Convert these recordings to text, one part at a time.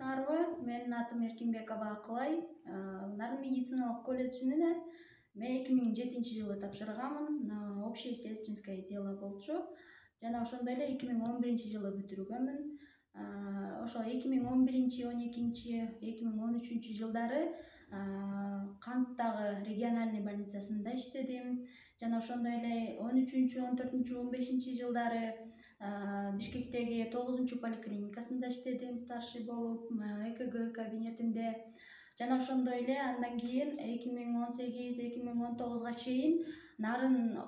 саламатсыңарбы? Менин атым Эркинбек Абакылай. Нарын медициналык колледжине мен 2007-жылы тапшырганмын. Общеесестринское дело болчу. Жана ошондой эле 2011-жылы бүтүргөнмүн. Ошо 2011-12, 2013 жылдары Канттагы региональный больницасында иштедим. Жана ошондой эле 13, 14, 15 жылдары Бишкектеги 9 поликлиникасында иштедим, старший болуп, ЭКГ кабинетинде. Жана ошондой эле андан кийин 2018-2019 чейин Нарын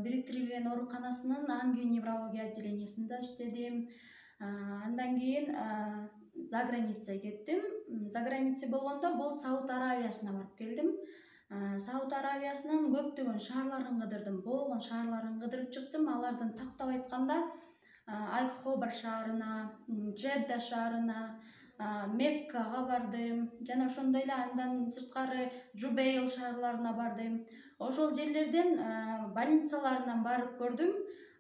бириктирилген ооруканасынын ангио-неврология отделениясында иштедим. Андан кийин за границага кеттим. За граница болгондо бул Сауд Аравиясына барып келдим. Сауд Аравиясынын көптөгөн шаарларын кыдырдым, болгон шаарларын кыдырып чыктым. Алардын тактап айтканда Аль-Хобар шаарына, Джедда шаарына, Меккага бардым. Жана ошондой эле андан сырткары Жубейл шаарларына бардым. Ошол жерлерден больницаларынан барып көрдүм.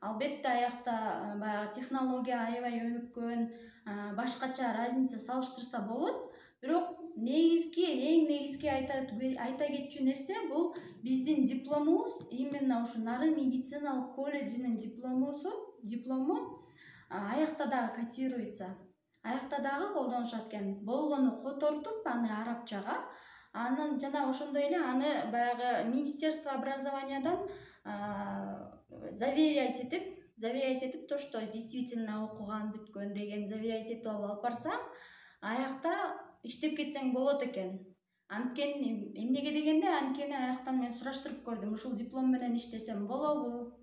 Албетте аякта баягы технология аябай өнүккөн, башкача разница салыштырса болот. Бирок эң негизги айта кетчү нерсе бул биздин дипломубуз, именно ушу Нарын медициналык колледжинин диплому аякта дагы котируется. Аякта дагы колдонушат экен. Болгону котортуп аны арабчага, анан жана ошондой эле аны баягы Министерство образованиядан заверять этип то, что действительно окуган, бүткөн деген заверять этип алып барсаң, аякта иштеп кетсең болот экен. Анткени эмнеге дегенде, анткени аяктан мен сураштырып көрдүм, ушул диплом менен иштесем болобу?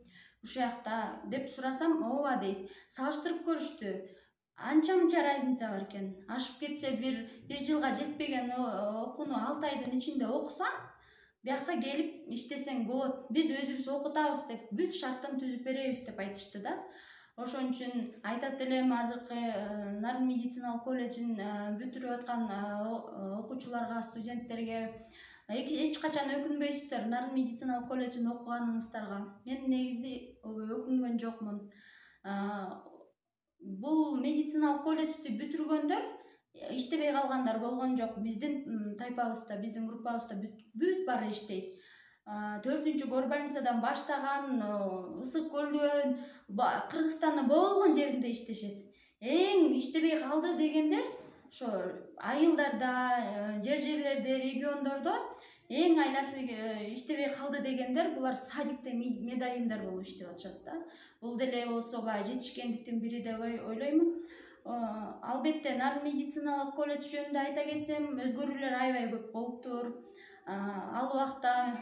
Ушул жакта деп сурасам, ооба дейт. Салыштырып көрүштү. Анча-мынча разница бар экен. Ашып кетсе бир жылга жетпеген окууну 6 айдын ичинде окусаң, бияка келип иштесең болот. Биз өзүбүз окутабыз деп, бүт шарттын түзүп беребиз деп айтышты да. Ошон үчүн айтат элем, азыркы Нарын медициналык колледжин бүтүрүп аткан окуучуларга, студенттерге эч качан өкүнбөйсүздөр Нарын медициналык колледжин окуганыңыздарга. Мен негизи өкүнгөн жокмун. Бул медициналык колледжди бүтүргөндөр иштебей калгандар болгон жок. Биздин тайпабызда, биздин группабызда бүт баары иштейт. 4-чү горбольницадан баштаган, Ысык көлдөн, Кыргызстандын болгон жеринде иштешет. Эң иштебей калды дегендер ошо айылдарда, жерлерде, региондордо эң айласы иштебей калды дегендер булар садикте медайымдар болуп иштеп атышат да. Бул деле болсо баягы жетишкендиктин бири деп ойлоймун. Албетте Нарын медициналык колледж жөнүндө айта кетсем, өзгөрүүлөр аябай көп болуптур. Ал убакта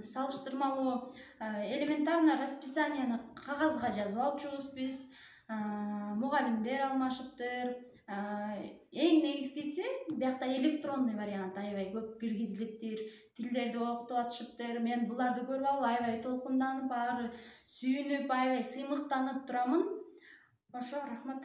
салыштырмалуу элементарно расписанияны кагазга жазып алчубуз биз. Мугалимдер алмашыптыр. Эң негизгиси биякта электронный вариант аябай көп киргизилиптир. Тилдерди окутуп атышыптыр. Мен буларды көрүп алып аябай толкунданып, баары сүйүнүп, аябай сыймыктанып турамын. Ошо, рахмат.